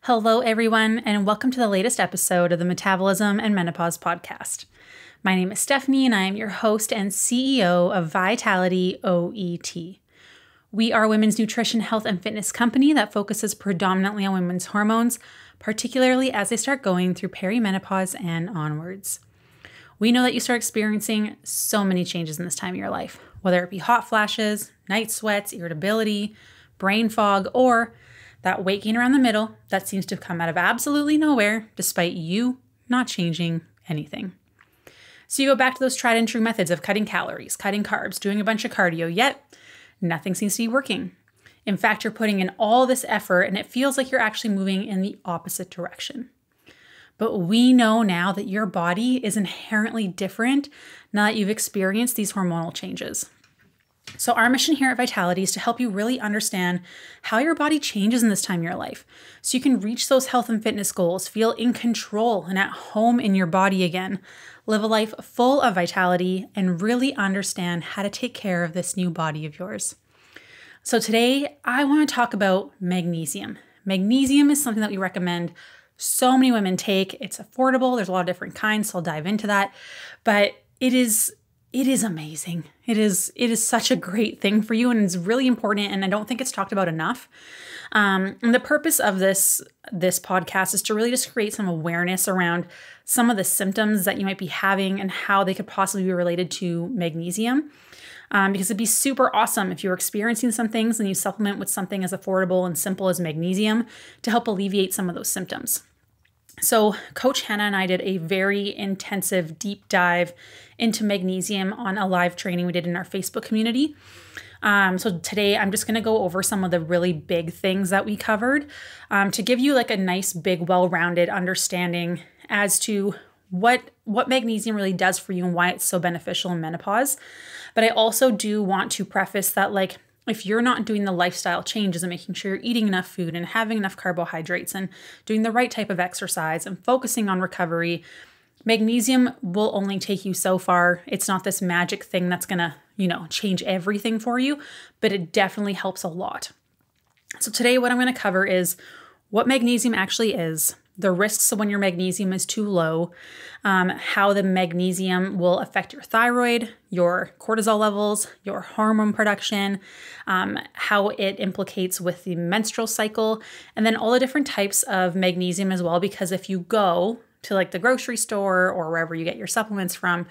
Hello, everyone, and welcome to the latest episode of the Metabolism and Menopause podcast. My name is Stephanie, and I am your host and CEO of VitalityOET. We are a women's nutrition, health, and fitness company that focuses predominantly on women's hormones, particularly as they start going through perimenopause and onwards. We know that you start experiencing so many changes in this time of your life, whether it be hot flashes, night sweats, irritability, brain fog, or that weight gain around the middle that seems to have come out of absolutely nowhere despite you not changing anything. So you go back to those tried and true methods of cutting calories, cutting carbs, doing a bunch of cardio, yet nothing seems to be working. In fact, you're putting in all this effort and it feels like you're actually moving in the opposite direction. But we know now that your body is inherently different now that you've experienced these hormonal changes. So our mission here at Vitality is to help you really understand how your body changes in this time of your life so you can reach those health and fitness goals, feel in control and at home in your body again, live a life full of vitality, and really understand how to take care of this new body of yours. So today I want to talk about magnesium. Magnesium is something that we recommend so many women take. It's affordable. There's a lot of different kinds, so I'll dive into that. But it is amazing. It is such a great thing for you, and it's really important, and I don't think it's talked about enough. And the purpose of this podcast is to really just create some awareness around some of the symptoms that you might be having and how they could possibly be related to magnesium. Because it'd be super awesome if you're experiencing some things and you supplement with something as affordable and simple as magnesium to help alleviate some of those symptoms. So Coach Hannah and I did a very intensive deep dive into magnesium on a live training we did in our Facebook community. So today I'm just going to go over some of the really big things that we covered to give you like a nice, big, well-rounded understanding as to what magnesium really does for you and why it's so beneficial in menopause. But I also do want to preface that if you're not doing the lifestyle changes and making sure you're eating enough food and having enough carbohydrates and doing the right type of exercise and focusing on recovery, magnesium will only take you so far. It's not this magic thing that's going to, change everything for you, but it definitely helps a lot. So today what I'm going to cover is what magnesium actually is, the risks of when your magnesium is too low, how the magnesium will affect your thyroid, your cortisol levels, your hormone production, how it implicates with the menstrual cycle, and then all the different types of magnesium as well, because if you go to the grocery store or wherever you get your supplements from,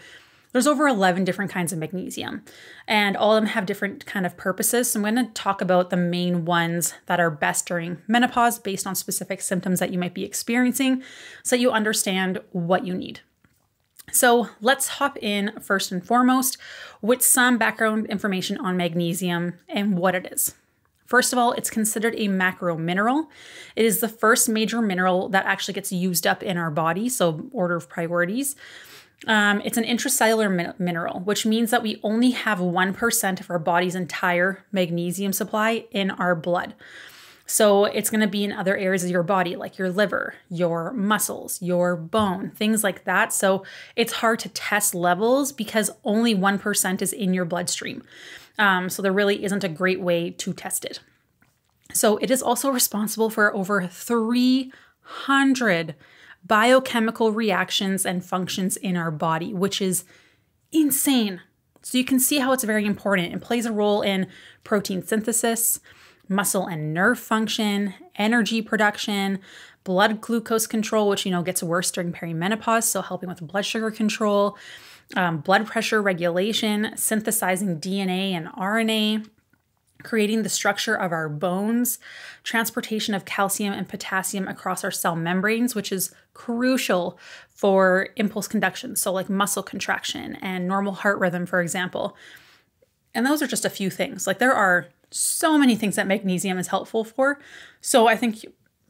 there's over 11 different kinds of magnesium, and all of them have different kind of purposes. So I'm going to talk about the main ones that are best during menopause based on specific symptoms that you might be experiencing so you understand what you need. So let's hop in first and foremost with some background information on magnesium and what it is. First of all, it's considered a macro mineral. It is the first major mineral that actually gets used up in our body, so order of priorities. It's an intracellular mineral, which means that we only have 1% of our body's entire magnesium supply in our blood. So it's going to be in other areas of your body, like your liver, your muscles, your bone, things like that. So it's hard to test levels because only 1% is in your bloodstream. So there really isn't a great way to test it. So it is also responsible for over 300 biochemical reactions and functions in our body, which is insane. So you can see how it's very important. It plays a role in protein synthesis, muscle and nerve function, energy production, blood glucose control, which gets worse during perimenopause, so helping with blood sugar control, blood pressure regulation, synthesizing DNA and RNA, creating the structure of our bones, transportation of calcium and potassium across our cell membranes, which is crucial for impulse conduction, so like muscle contraction and normal heart rhythm, for example. And those are just a few things. There are so many things that magnesium is helpful for. So I think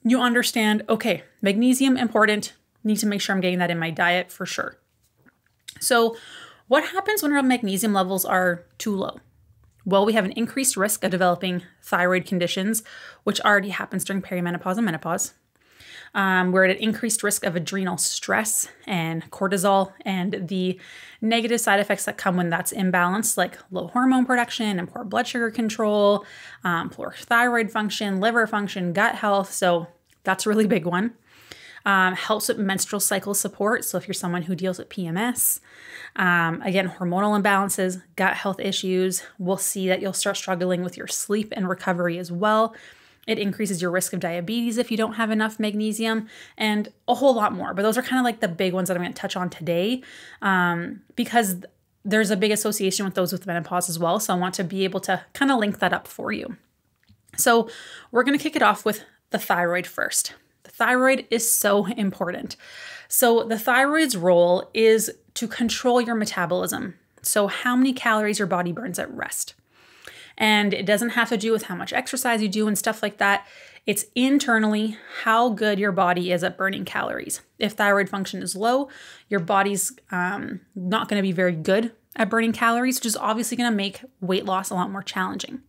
you understand, okay, magnesium important, need to make sure I'm getting that in my diet for sure. So what happens when our magnesium levels are too low? Well, we have an increased risk of developing thyroid conditions, which already happens during perimenopause and menopause. We're at an increased risk of adrenal stress and cortisol and the negative side effects that come when that's imbalanced, like low hormone production and poor blood sugar control, poor thyroid function, liver function, gut health. So That's a really big one. Helps with menstrual cycle support. So if you're someone who deals with PMS, again, hormonal imbalances, gut health issues, we'll see that you'll start struggling with your sleep and recovery as well. It increases your risk of diabetes if you don't have enough magnesium, and a whole lot more. But those are kind of like the big ones that I'm going to touch on today, because there's a big association with those with menopause as well. So I want to be able to kind of link that up for you. So we're going to kick it off with the thyroid first. The thyroid is so important. So the thyroid's role is to control your metabolism. So how many calories your body burns at rest. And it doesn't have to do with how much exercise you do and stuff like that. It's internally how good your body is at burning calories. If thyroid function is low, your body's not going to be very good at burning calories, which is obviously going to make weight loss a lot more challenging.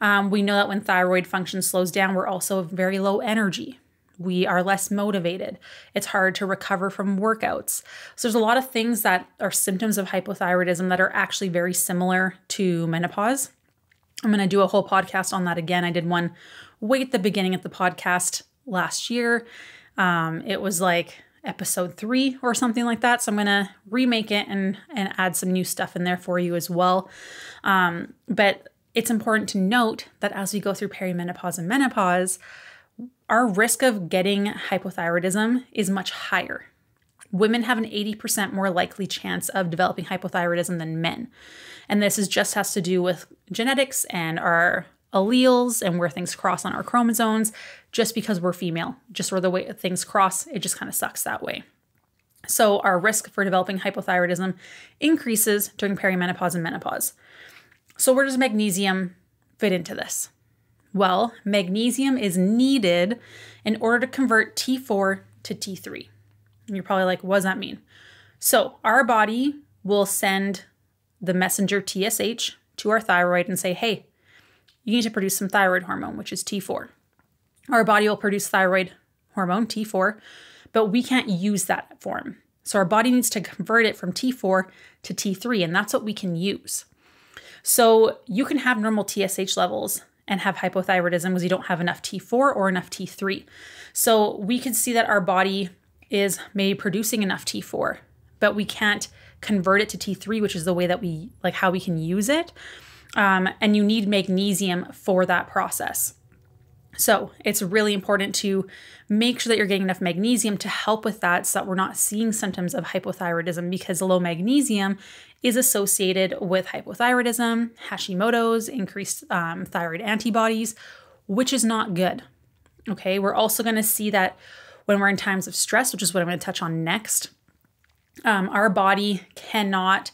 We know that when thyroid function slows down, we're also very low energy. We are less motivated. It's hard to recover from workouts. So there's a lot of things that are symptoms of hypothyroidism that are actually very similar to menopause. I'm going to do a whole podcast on that again. I did one way at the beginning of the podcast last year. It was like episode 3 or something like that. So I'm going to remake it and add some new stuff in there for you as well. But it's important to note that as we go through perimenopause and menopause, our risk of getting hypothyroidism is much higher. Women have an 80% more likely chance of developing hypothyroidism than men. And this just has to do with genetics and our alleles and where things cross on our chromosomes. Just because we're female, just where the way things cross, it just kind of sucks that way. So our risk for developing hypothyroidism increases during perimenopause and menopause. So where does magnesium fit into this? Well, magnesium is needed in order to convert T4 to T3. And you're probably like, what does that mean? So our body will send the messenger TSH to our thyroid and say, hey, you need to produce some thyroid hormone, which is T4. Our body will produce thyroid hormone, T4, but we can't use that form. So our body needs to convert it from T4 to T3, and that's what we can use. So you can have normal TSH levels and have hypothyroidism because you don't have enough T4 or enough T3. So we can see that our body is maybe producing enough T4, but we can't convert it to T3, which is the way that we, like how we can use it. And you need magnesium for that process. So it's really important to make sure that you're getting enough magnesium to help with that so that we're not seeing symptoms of hypothyroidism, because low magnesium is associated with hypothyroidism, Hashimoto's, increased thyroid antibodies, which is not good. Okay, we're also going to see that when we're in times of stress, which is what I'm going to touch on next, our body cannot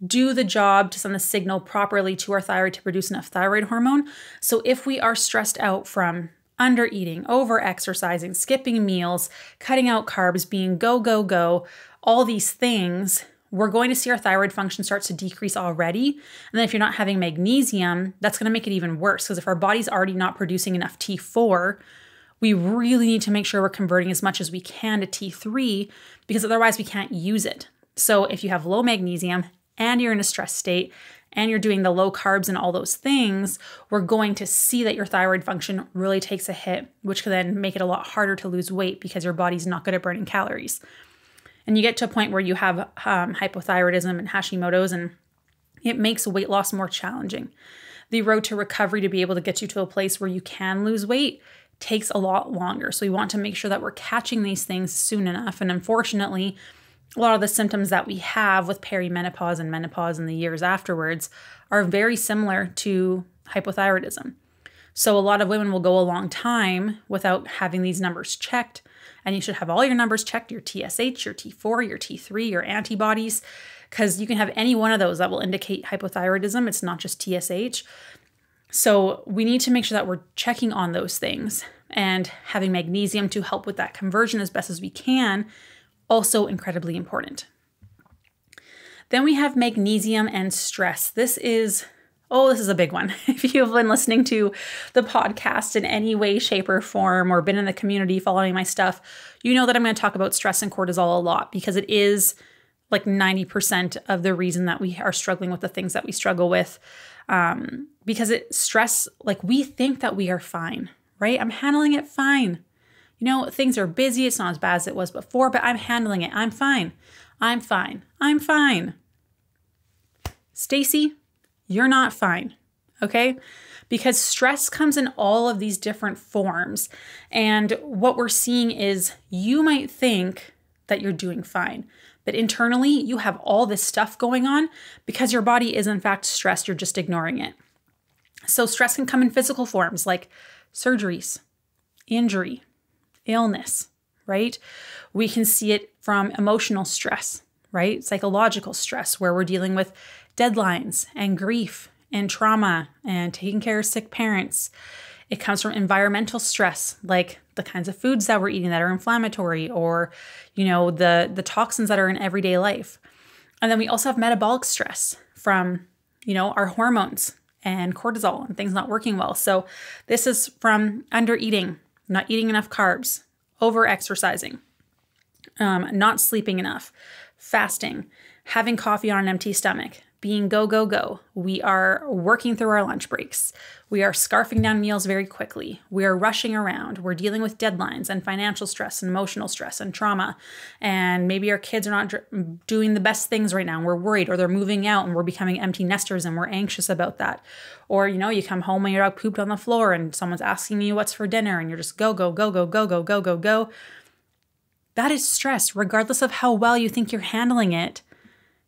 do the job to send the signal properly to our thyroid to produce enough thyroid hormone. So if we are stressed out from under eating, over exercising, skipping meals, cutting out carbs, being go, all these things, we're going to see our thyroid function starts to decrease already. And then if you're not having magnesium, that's going to make it even worse, because if our body's already not producing enough T4, we really need to make sure we're converting as much as we can to T3, because otherwise we can't use it. So if you have low magnesium and you're in a stress state and you're doing the low carbs and all those things, we're going to see that your thyroid function really takes a hit, which can then make it a lot harder to lose weight because your body's not good at burning calories. And you get to a point where you have hypothyroidism and Hashimoto's, and it makes weight loss more challenging. The road to recovery to be able to get you to a place where you can lose weight takes a lot longer. So we want to make sure that we're catching these things soon enough. And unfortunately, a lot of the symptoms that we have with perimenopause and menopause and the years afterwards are very similar to hypothyroidism. So a lot of women will go a long time without having these numbers checked. And you should have all your numbers checked, your TSH, your T4, your T3, your antibodies, because you can have any one of those that will indicate hypothyroidism. It's not just TSH. So we need to make sure that we're checking on those things, and having magnesium to help with that conversion as best as we can, also incredibly important. Then we have magnesium and stress. This is a big one. If you've been listening to the podcast in any way, shape, or form, or been in the community following my stuff, you know that I'm going to talk about stress and cortisol a lot, because it is like 90% of the reason that we are struggling with the things that we struggle with. Because stress, like we think that we are fine, right? I'm handling it fine. things are busy. It's not as bad as it was before, but I'm handling it. I'm fine. I'm fine. I'm fine. Stacy, you're not fine. Okay? Because stress comes in all of these different forms. And what we're seeing is you might think that you're doing fine, but internally you have all this stuff going on because your body is in fact stressed. You're just ignoring it. So stress can come in physical forms like surgeries, injury, illness, right? We can see it from emotional stress, right? Psychological stress, where we're dealing with deadlines and grief and trauma and taking care of sick parents. It comes from environmental stress, like the kinds of foods that we're eating that are inflammatory, or, the toxins that are in everyday life. And then we also have metabolic stress from, our hormones and cortisol and things not working well. So this is from under eating, not eating enough carbs, over exercising, not sleeping enough, fasting, having coffee on an empty stomach, being go, go, go. We are working through our lunch breaks. We are scarfing down meals very quickly. We are rushing around. We're dealing with deadlines and financial stress and emotional stress and trauma. And maybe our kids are not doing the best things right now. And we're worried, or they're moving out and we're becoming empty nesters and we're anxious about that. Or, you come home and your dog pooped on the floor and someone's asking you what's for dinner and you're just go, go, go, go, go, go, go, go, go. That is stress, regardless of how well you think you're handling it.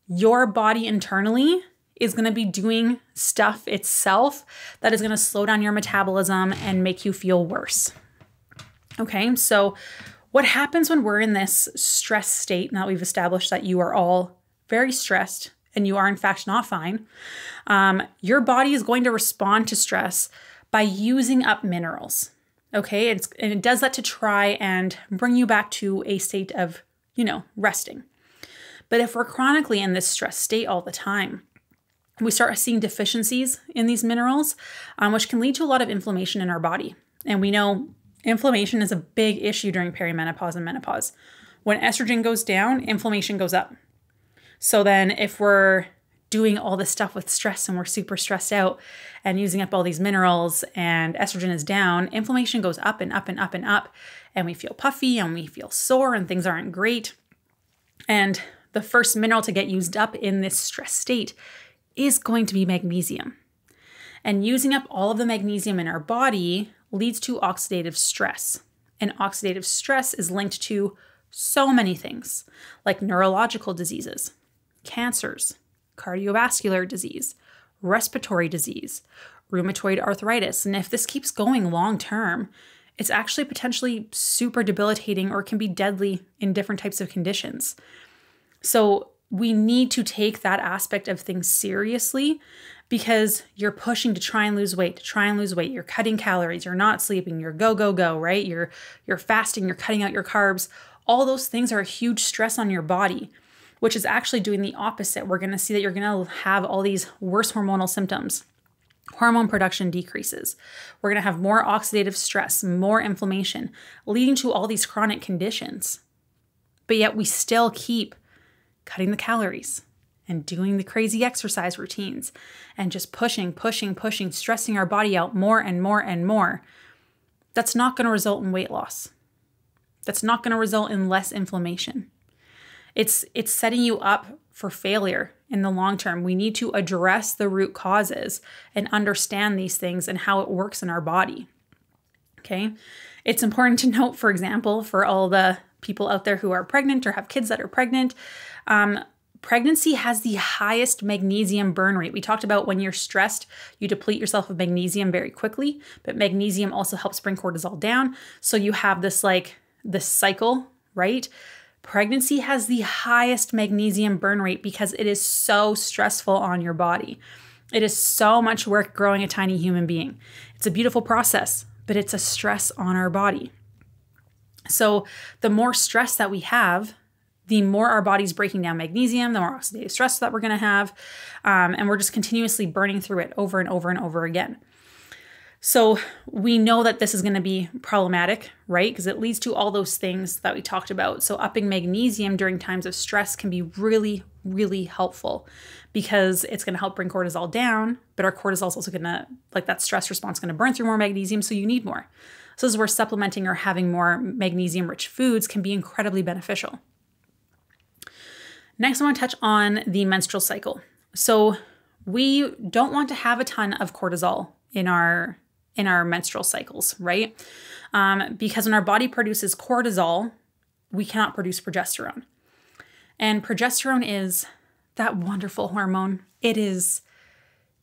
Your body internally is going to be doing stuff itself that is going to slow down your metabolism and make you feel worse. Okay, so what happens when we're in this stress state, now that we've established that you are all very stressed and you are in fact not fine, your body is going to respond to stress by using up minerals. Okay, and it does that to try and bring you back to a state of, resting. But if we're chronically in this stress state all the time, we start seeing deficiencies in these minerals, which can lead to a lot of inflammation in our body. And we know inflammation is a big issue during perimenopause and menopause. When estrogen goes down, inflammation goes up. So then if we're doing all this stuff with stress and we're super stressed out and using up all these minerals and estrogen is down, inflammation goes up and up and up and up. And we feel puffy and we feel sore and things aren't great. And the first mineral to get used up in this stress state is going to be magnesium. And using up all of the magnesium in our body leads to oxidative stress. And oxidative stress is linked to so many things, like neurological diseases, cancers, cardiovascular disease, respiratory disease, rheumatoid arthritis. And if this keeps going long term, it's actually potentially super debilitating or can be deadly in different types of conditions. So we need to take that aspect of things seriously, because you're pushing to try and lose weight, You're cutting calories, you're not sleeping, you're go, go, go, right? You're fasting, you're cutting out your carbs. All those things are a huge stress on your body, which is actually doing the opposite. We're going to see that you're going to have all these worse hormonal symptoms. Hormone production decreases. We're going to have more oxidative stress, more inflammation, leading to all these chronic conditions. But yet we still keep cutting the calories and doing the crazy exercise routines and just pushing, stressing our body out more and more and more. That's not going to result in weight loss. That's not going to result in less inflammation. It's setting you up for failure in the long term. We need to address the root causes and understand these things and how it works in our body. Okay? It's important to note, for example, for all the people out there who are pregnant or have kids that are pregnant, pregnancy has the highest magnesium burn rate. We talked about when you're stressed, you deplete yourself of magnesium very quickly, but magnesium also helps bring cortisol down. So you have this cycle, right? Pregnancy has the highest magnesium burn rate because it is so stressful on your body. It is so much work growing a tiny human being. It's a beautiful process, but it's a stress on our body. So the more stress that we have, the more our body's breaking down magnesium, the more oxidative stress that we're going to have. And we're just continuously burning through it over and over and over again. So we know that this is going to be problematic, right? Because it leads to all those things that we talked about. So upping magnesium during times of stress can be really, really helpful because it's going to help bring cortisol down, but our cortisol is also going to, that stress response is going to burn through more magnesium, so you need more. So this is where supplementing or having more magnesium-rich foods can be incredibly beneficial. Next, I want to touch on the menstrual cycle. So we don't want to have a ton of cortisol in our menstrual cycles, right? Because when our body produces cortisol, we cannot produce progesterone. And progesterone is that wonderful hormone. It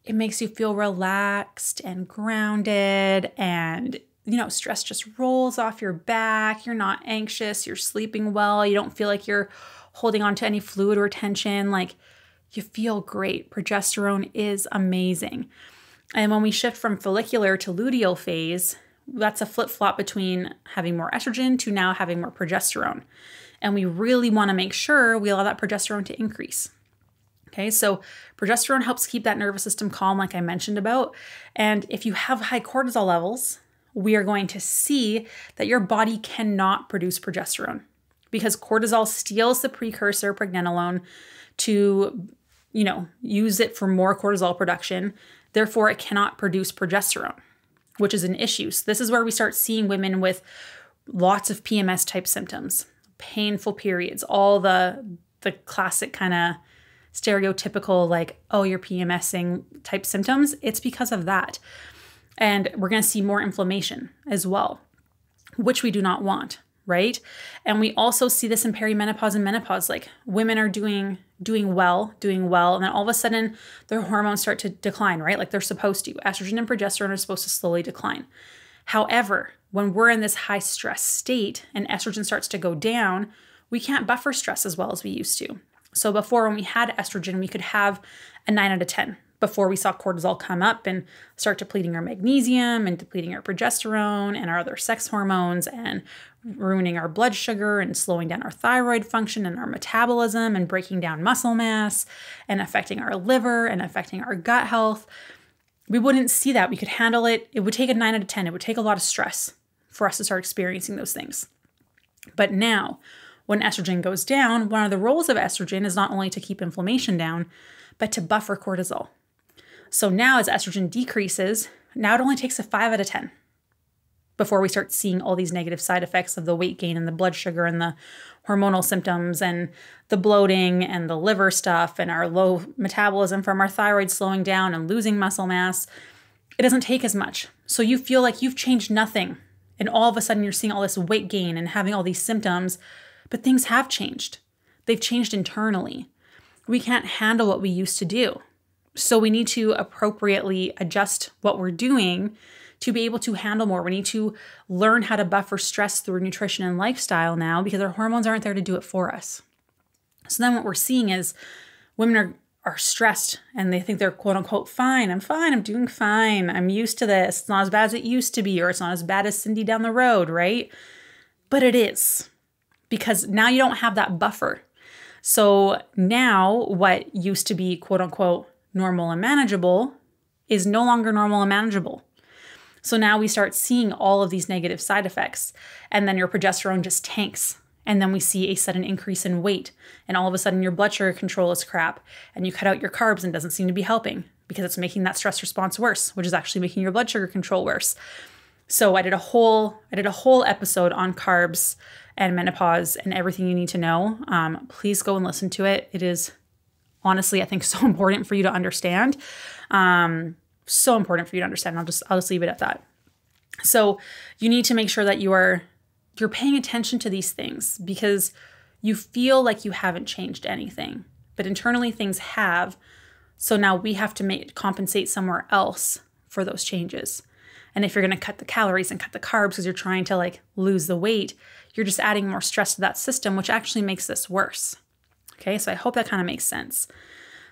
makes you feel relaxed and grounded, and stress just rolls off your back. You're not anxious, you're sleeping well, you don't feel like you're holding on to any fluid or tension. Like, you feel great. Progesterone is amazing. And when we shift from follicular to luteal phase, that's a flip-flop between having more estrogen to now having more progesterone. And we really want to make sure we allow that progesterone to increase. Okay, so progesterone helps keep that nervous system calm, like I mentioned about. And if you have high cortisol levels, we are going to see that your body cannot produce progesterone because cortisol steals the precursor pregnenolone to, use it for more cortisol production. Therefore, it cannot produce progesterone, which is an issue. So this is where we start seeing women with lots of PMS type symptoms, painful periods, all the classic kind of stereotypical, like, oh, you're PMSing type symptoms. It's because of that. And we're going to see more inflammation as well, which we do not want, right? And we also see this in perimenopause and menopause. Like, women are doing well, and then all of a sudden their hormones start to decline, right? Like they're supposed to. Estrogen and progesterone are supposed to slowly decline. However, when we're in this high stress state and estrogen starts to go down, we can't buffer stress as well as we used to. So before, when we had estrogen, we could have a 9 out of 10 before we saw cortisol come up and start depleting our magnesium and depleting our progesterone and our other sex hormones and ruining our blood sugar and slowing down our thyroid function and our metabolism and breaking down muscle mass and affecting our liver and affecting our gut health. We wouldn't see that. We could handle it. It would take a 9 out of 10. It would take a lot of stress for us to start experiencing those things. But now, when estrogen goes down, one of the roles of estrogen is not only to keep inflammation down, but to buffer cortisol. So now as estrogen decreases, now it only takes a 5 out of 10 before we start seeing all these negative side effects of the weight gain and the blood sugar and the hormonal symptoms and the bloating and the liver stuff and our low metabolism from our thyroid slowing down and losing muscle mass. It doesn't take as much. So you feel like you've changed nothing. And all of a sudden you're seeing all this weight gain and having all these symptoms, but things have changed. They've changed internally. We can't handle what we used to do. So we need to appropriately adjust what we're doing to be able to handle more. We need to learn how to buffer stress through nutrition and lifestyle now because our hormones aren't there to do it for us. So then what we're seeing is women are stressed and they think they're quote unquote fine. I'm doing fine. I'm used to this. It's not as bad as it used to be, or it's not as bad as Cindy down the road, right? But it is, because now you don't have that buffer. So now what used to be quote unquote normal and manageable is no longer normal and manageable. So now we start seeing all of these negative side effects, and then your progesterone just tanks. And then we see a sudden increase in weight, and all of a sudden your blood sugar control is crap, and you cut out your carbs and it doesn't seem to be helping because it's making that stress response worse, which is actually making your blood sugar control worse. So I did a whole episode on carbs and menopause and everything you need to know. Please go and listen to it. It is honestly, I think, so important for you to understand. So important for you to understand. I'll just leave it at that. So you need to make sure that you're paying attention to these things because you feel like you haven't changed anything, but internally things have. So now we have to compensate somewhere else for those changes. And if you're going to cut the calories and cut the carbs because you're trying to lose the weight, you're just adding more stress to that system, which actually makes this worse. Okay, so I hope that kind of makes sense.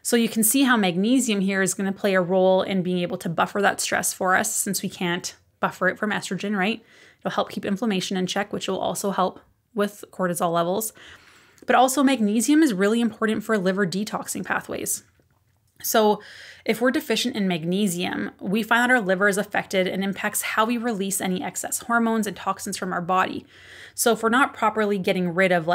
So you can see how magnesium here is going to play a role in being able to buffer that stress for us since we can't buffer it from estrogen, right? It'll help keep inflammation in check, which will also help with cortisol levels. But also magnesium is really important for liver detoxing pathways. So if we're deficient in magnesium, we find that our liver is affected and impacts how we release any excess hormones and toxins from our body. So if we're not properly getting rid of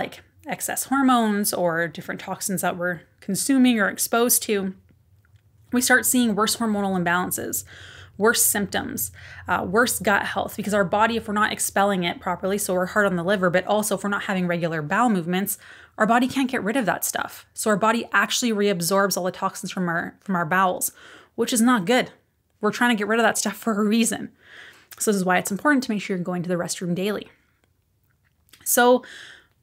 excess hormones or different toxins that we're consuming or exposed to, we start seeing worse hormonal imbalances, worse symptoms, worse gut health, because our body, if we're not expelling it properly, so we're hard on the liver, but also if we're not having regular bowel movements, our body can't get rid of that stuff. So our body actually reabsorbs all the toxins from our bowels, which is not good. We're trying to get rid of that stuff for a reason. So this is why it's important to make sure you're going to the restroom daily. So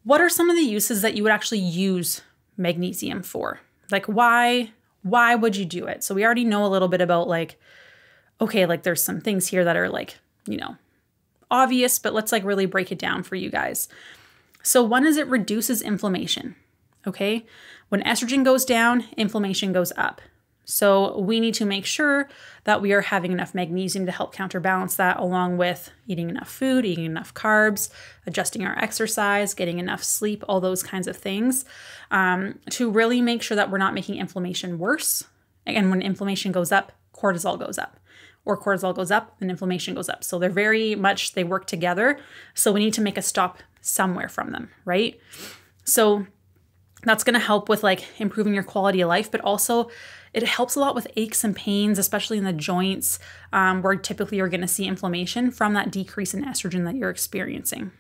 what are some of the uses that you would actually use magnesium for? Like why would you do it? So we already know a little bit about like, okay, like there's some things here that are like, obvious, but let's like really break it down for you guys. So one is it reduces inflammation, okay? When estrogen goes down, inflammation goes up. So we need to make sure that we are having enough magnesium to help counterbalance that, along with eating enough food, eating enough carbs, adjusting our exercise, getting enough sleep, all those kinds of things, to really make sure that we're not making inflammation worse. And when inflammation goes up, cortisol goes up. Or cortisol goes up and inflammation goes up. So they're very much, they work together. So we need to make a stop somewhere from them, right? So that's going to help with like improving your quality of life, but also it helps a lot with aches and pains, especially in the joints, where typically you're going to see inflammation from that decrease in estrogen that you're experiencing.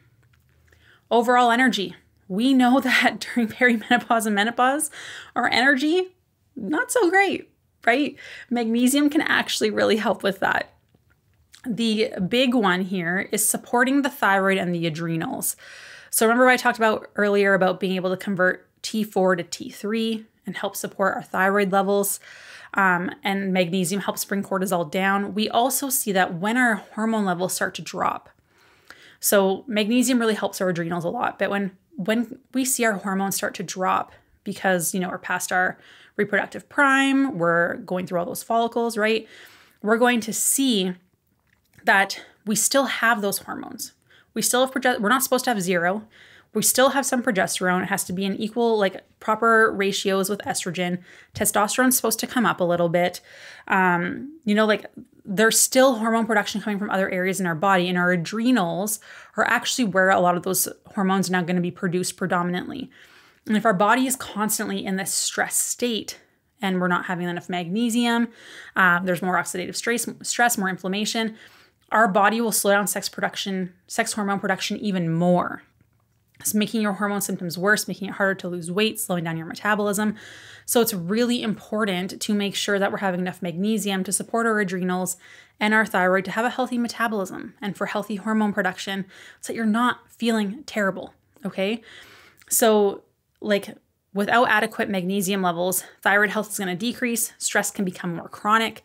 Overall energy. We know that during perimenopause and menopause, our energy, not so great, right? Magnesium can actually really help with that. The big one here is supporting the thyroid and the adrenals. So remember what I talked about earlier about being able to convert T4 to T3 and help support our thyroid levels, and magnesium helps bring cortisol down. We also see that when our hormone levels start to drop. So magnesium really helps our adrenals a lot, but when we see our hormones start to drop because, we're past our reproductive prime, we're going through all those follicles, right? We're going to see that we still have those hormones. We still have we're not supposed to have zero. We still have some progesterone. It has to be in equal, like proper ratios with estrogen. Testosterone's supposed to come up a little bit. There's still hormone production coming from other areas in our body, and our adrenals are actually where a lot of those hormones are now going to be produced predominantly. And if our body is constantly in this stress state and we're not having enough magnesium, there's more oxidative stress, more inflammation, our body will slow down sex hormone production even more. It's making your hormone symptoms worse, making it harder to lose weight, slowing down your metabolism. So it's really important to make sure that we're having enough magnesium to support our adrenals and our thyroid to have a healthy metabolism and for healthy hormone production so that you're not feeling terrible, okay? So like without adequate magnesium levels, thyroid health is going to decrease, stress can become more chronic.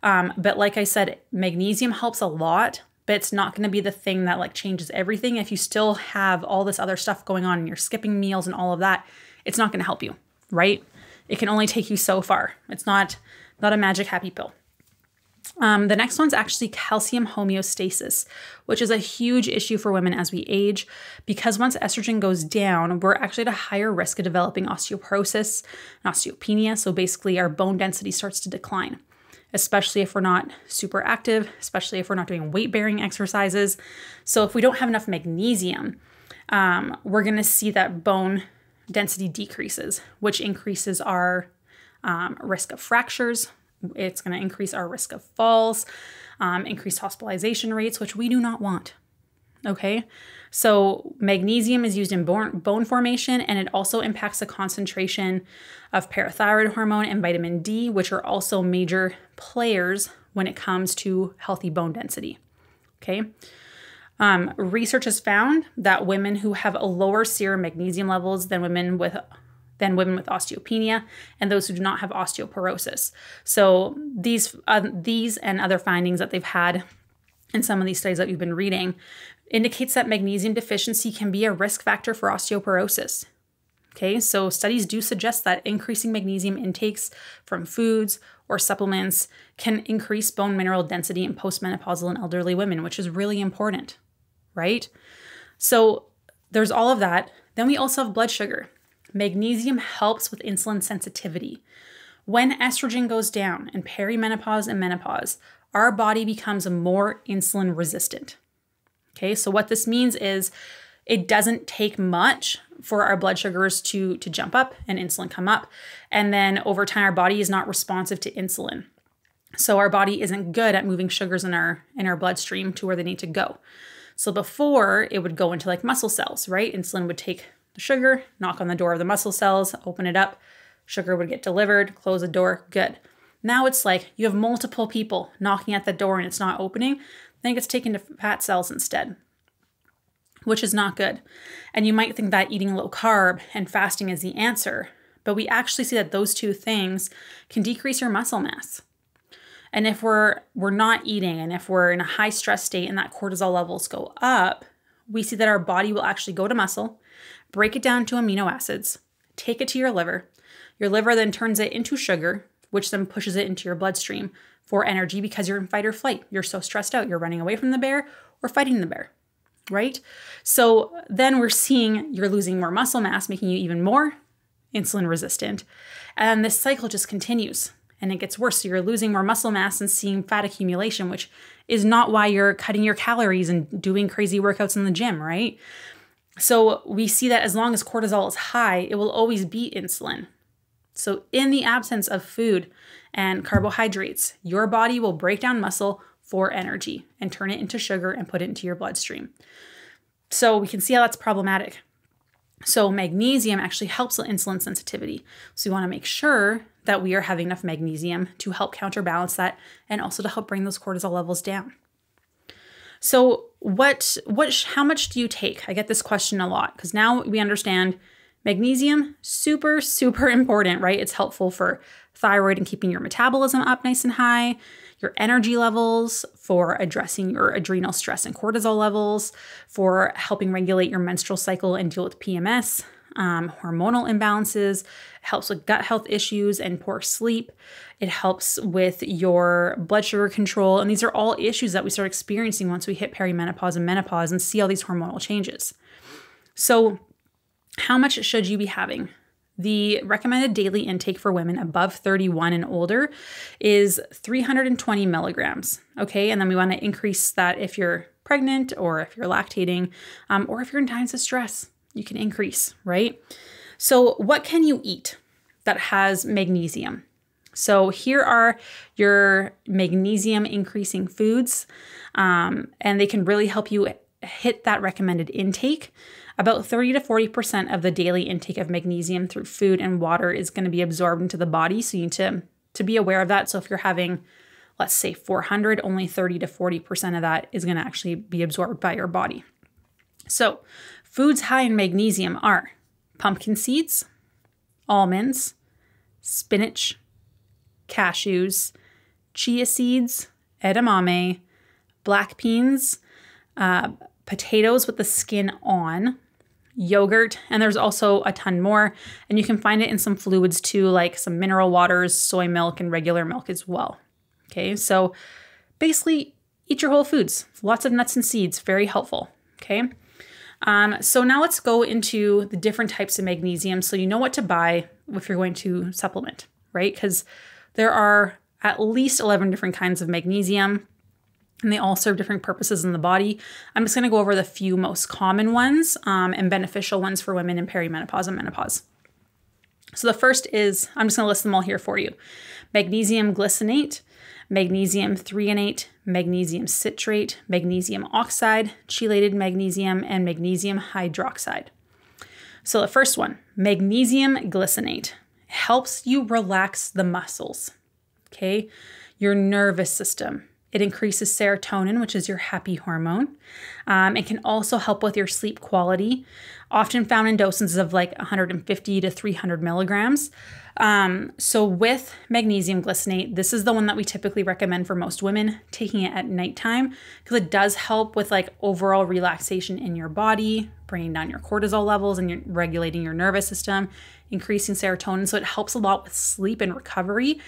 But like I said, magnesium helps a lot, but it's not going to be the thing that like changes everything. If you still have all this other stuff going on and you're skipping meals and all of that, it's not going to help you, right? It can only take you so far. It's not a magic happy pill. The next one's actually calcium homeostasis, which is a huge issue for women as we age, because once estrogen goes down, we're actually at a higher risk of developing osteoporosis and osteopenia. So basically our bone density starts to decline, especially if we're not super active, especially if we're not doing weight-bearing exercises. So if we don't have enough magnesium, we're going to see that bone density decreases, which increases our risk of fractures. It's going to increase our risk of falls, increase hospitalization rates, which we do not want. Okay, so magnesium is used in bone formation, and it also impacts the concentration of parathyroid hormone and vitamin D, which are also major players when it comes to healthy bone density. Okay, research has found that women who have a lower serum magnesium levels than women with osteopenia and those who do not have osteoporosis. So these and other findings that they've had in some of these studies that you've been reading indicates that magnesium deficiency can be a risk factor for osteoporosis. Okay, so studies do suggest that increasing magnesium intakes from foods or supplements can increase bone mineral density in postmenopausal and elderly women, which is really important, right? So there's all of that. Then we also have blood sugar. Magnesium helps with insulin sensitivity. When estrogen goes down in perimenopause and menopause, our body becomes more insulin resistant. Okay, so what this means is it doesn't take much for our blood sugars to jump up and insulin come up. And then over time, our body is not responsive to insulin. So our body isn't good at moving sugars in our bloodstream to where they need to go. So before, it would go into like muscle cells, right? Insulin would take the sugar, knock on the door of the muscle cells, open it up, sugar would get delivered, close the door, good. Now it's like you have multiple people knocking at the door and it's not opening, then it gets taken to fat cells instead, which is not good. And you might think that eating low carb and fasting is the answer, but we actually see that those two things can decrease your muscle mass. And if we're not eating and if we're in a high stress state and that cortisol levels go up, we see that our body will actually go to muscle, break it down to amino acids, take it to your liver. Your liver then turns it into sugar, which then pushes it into your bloodstream for energy because you're in fight or flight. You're so stressed out. You're running away from the bear or fighting the bear, right? So then we're seeing you're losing more muscle mass, making you even more insulin resistant. And this cycle just continues. And it gets worse. So you're losing more muscle mass and seeing fat accumulation, which is not why you're cutting your calories and doing crazy workouts in the gym, right? So we see that as long as cortisol is high, it will always beat insulin. So in the absence of food and carbohydrates, your body will break down muscle for energy and turn it into sugar and put it into your bloodstream. So we can see how that's problematic. So magnesium actually helps with insulin sensitivity. So we want to make sure that we are having enough magnesium to help counterbalance that and also to help bring those cortisol levels down. So how much do you take? I get this question a lot because now we understand magnesium, super, super important, right? It's helpful for thyroid and keeping your metabolism up nice and high, your energy levels, for addressing your adrenal stress and cortisol levels, for helping regulate your menstrual cycle and deal with PMS, hormonal imbalances. It helps with gut health issues and poor sleep. It helps with your blood sugar control. And these are all issues that we start experiencing once we hit perimenopause and menopause and see all these hormonal changes. So how much should you be having? The recommended daily intake for women above 31 and older is 320 milligrams, okay? And then we want to increase that if you're pregnant or if you're lactating or if you're in times of stress, you can increase, right? So what can you eat that has magnesium? So here are your magnesium increasing foods, and they can really help you hit that recommended intake. About 30 to 40% of the daily intake of magnesium through food and water is going to be absorbed into the body. So you need to be aware of that. So if you're having, let's say 400, only 30 to 40% of that is going to actually be absorbed by your body. So foods high in magnesium are pumpkin seeds, almonds, spinach, cashews, chia seeds, edamame, black beans, potatoes with the skin on, yogurt, and there's also a ton more. And you can find it in some fluids too, like some mineral waters, soy milk, and regular milk as well. Okay, so basically eat your whole foods. Lots of nuts and seeds, very helpful. Okay, so now let's go into the different types of magnesium so you know what to buy if you're going to supplement, right? Because there are at least 11 different kinds of magnesium, and they all serve different purposes in the body. I'm just going to go over the few most common ones and beneficial ones for women in perimenopause and menopause. So the first is, I'm just going to list them all here for you. Magnesium glycinate, magnesium threonate, magnesium citrate, magnesium oxide, chelated magnesium, and magnesium hydroxide. So the first one, magnesium glycinate, helps you relax the muscles, okay? Your nervous system. It increases serotonin, which is your happy hormone. It can also help with your sleep quality, often found in doses of like 150 to 300 milligrams. So with magnesium glycinate, this is the one that we typically recommend for most women, taking it at nighttime, because it does help with like overall relaxation in your body, bringing down your cortisol levels and regulating your nervous system, increasing serotonin. So it helps a lot with sleep and recovery.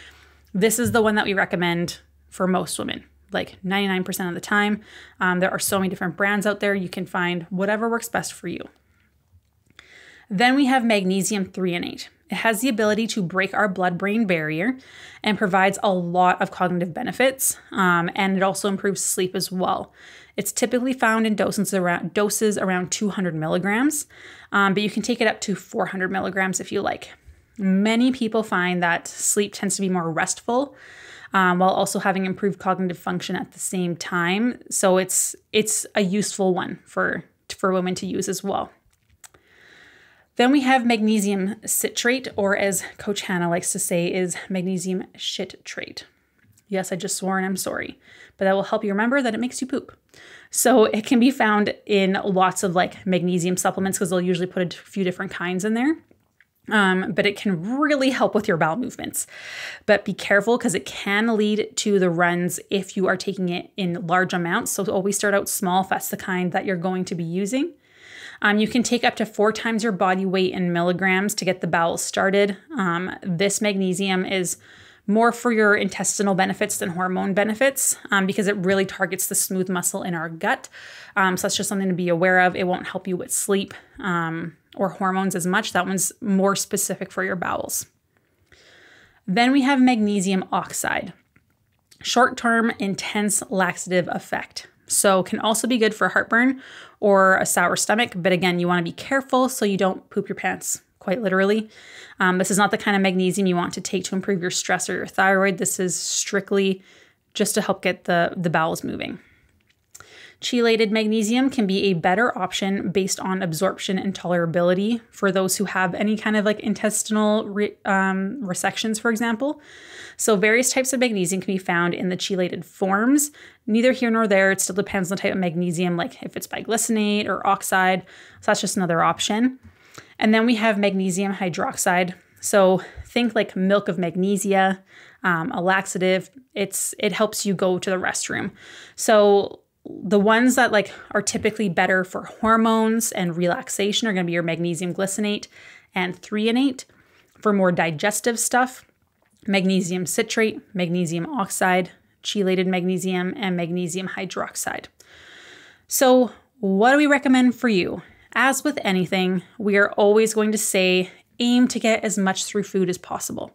This is the one that we recommend for most women, like 99% of the time. There are so many different brands out there. You can find whatever works best for you. Then we have magnesium threonate. It has the ability to break our blood-brain barrier and provides a lot of cognitive benefits. And it also improves sleep as well. It's typically found in doses around 200 milligrams, but you can take it up to 400 milligrams if you like. Many people find that sleep tends to be more restful while also having improved cognitive function at the same time. So it's a useful one for women to use as well. Then we have magnesium citrate, or as Coach Hannah likes to say, is magnesium shit-trate. Yes, I just swore and I'm sorry, but that will help you remember that it makes you poop. So it can be found in lots of like magnesium supplements because they'll usually put a few different kinds in there. But it can really help with your bowel movements. But be careful because it can lead to the runs if you are taking it in large amounts. So always start out small if that's the kind that you're going to be using. You can take up to 4 times your body weight in milligrams to get the bowels started. This magnesium is more for your intestinal benefits than hormone benefits because it really targets the smooth muscle in our gut. So that's just something to be aware of. It won't help you with sleep or hormones as much. That one's more specific for your bowels. Then we have magnesium oxide. Short-term intense laxative effect. So can also be good for heartburn or a sour stomach. But again, you want to be careful so you don't poop your pants, quite literally. This is not the kind of magnesium you want to take to improve your stress or your thyroid. This is strictly just to help get the bowels moving. Chelated magnesium can be a better option based on absorption and tolerability for those who have any kind of like intestinal resections, for example. So various types of magnesium can be found in the chelated forms. Neither here nor there. It still depends on the type of magnesium, like if it's biglycinate or oxide. So that's just another option. And then we have magnesium hydroxide. So think like milk of magnesia, a laxative. It helps you go to the restroom. So the ones that like are typically better for hormones and relaxation are going to be your magnesium glycinate and threonate. For more digestive stuff, magnesium citrate, magnesium oxide, chelated magnesium, and magnesium hydroxide. So what do we recommend for you? As with anything, we are always going to say aim to get as much through food as possible.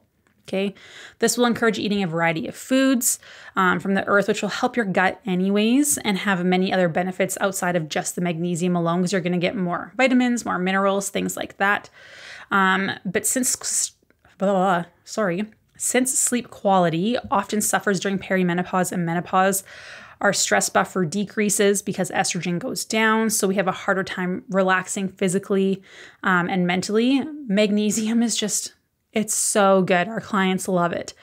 Okay, this will encourage eating a variety of foods from the earth, which will help your gut anyways and have many other benefits outside of just the magnesium alone, because you're going to get more vitamins, more minerals, things like that. But since sleep quality often suffers during perimenopause and menopause, our stress buffer decreases because estrogen goes down. So we have a harder time relaxing physically and mentally. Magnesium is just... it's so good. Our clients love it.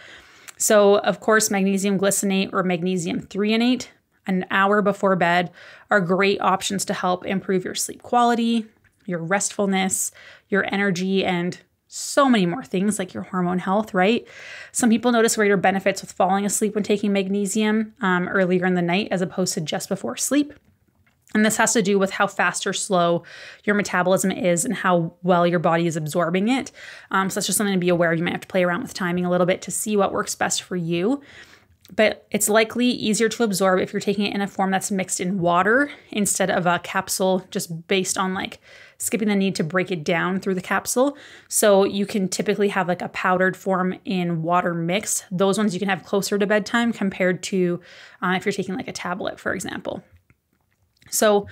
So, of course, magnesium glycinate or magnesium threonate an hour before bed are great options to help improve your sleep quality, your restfulness, your energy, and so many more things like your hormone health, right? Some people notice greater benefits with falling asleep when taking magnesium earlier in the night as opposed to just before sleep. And this has to do with how fast or slow your metabolism is and how well your body is absorbing it. So that's just something to be aware of. You might have to play around with timing a little bit to see what works best for you. But it's likely easier to absorb if you're taking it in a form that's mixed in water instead of a capsule, just based on like skipping the need to break it down through the capsule. So you can typically have like a powdered form in water mixed. Those ones you can have closer to bedtime compared to if you're taking like a tablet, for example. So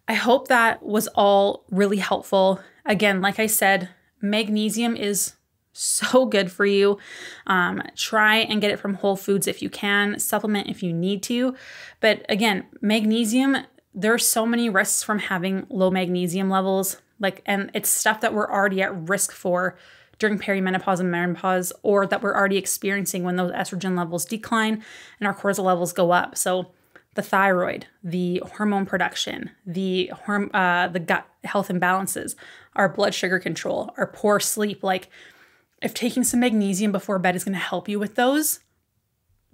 I hope that was all really helpful. Again, like I said, magnesium is so good for you. Try and get it from whole foods if you can, supplement if you need to. But again, magnesium, there are so many risks from having low magnesium levels, and it's stuff that we're already at risk for during perimenopause and menopause, or that we're already experiencing when those estrogen levels decline and our cortisol levels go up. So the thyroid, the hormone production, the gut health imbalances, our blood sugar control, our poor sleep. Like, if taking some magnesium before bed is going to help you with those,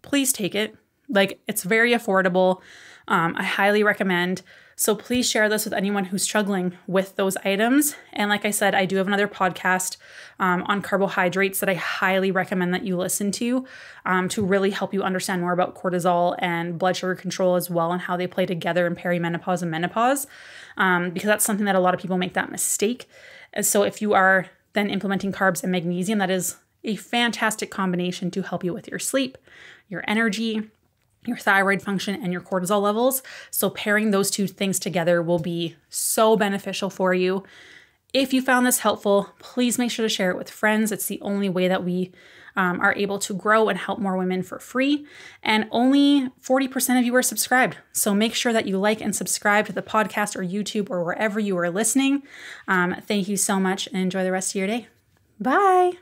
please take it. Like, it's very affordable. I highly recommend. So please share this with anyone who's struggling with those items. And like I said, I do have another podcast on carbohydrates that I highly recommend that you listen to really help you understand more about cortisol and blood sugar control as well, and how they play together in perimenopause and menopause, because that's something that a lot of people make that mistake. And so if you are then implementing carbs and magnesium, that is a fantastic combination to help you with your sleep, your energy, your thyroid function, and your cortisol levels. So pairing those two things together will be so beneficial for you. If you found this helpful, please make sure to share it with friends. It's the only way that we are able to grow and help more women for free. And only 40% of you are subscribed. So make sure that you like and subscribe to the podcast or YouTube or wherever you are listening. Thank you so much and enjoy the rest of your day. Bye.